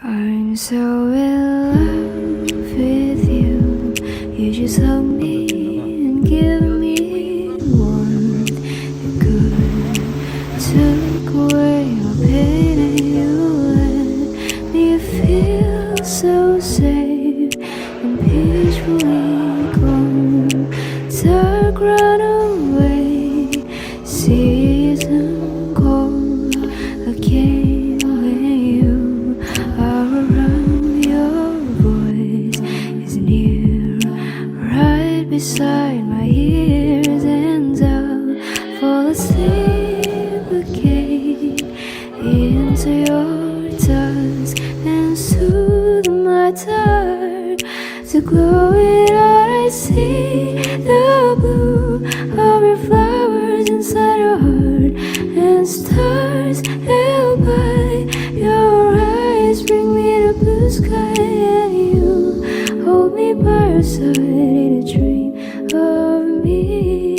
I'm so in love with you. You just hug me and give me one. You could take away my pain and you let me feel so safe and peacefully calm. Dark run away, season cold again when you are around. Your voice is near, right beside my ears, and I'll fall asleep again into your touch and soothe my tired to glowing out. I see the blue of your flowers inside your heart, and stars held by your eyes bring me the blue sky, and you hold me by your side in a dream of me.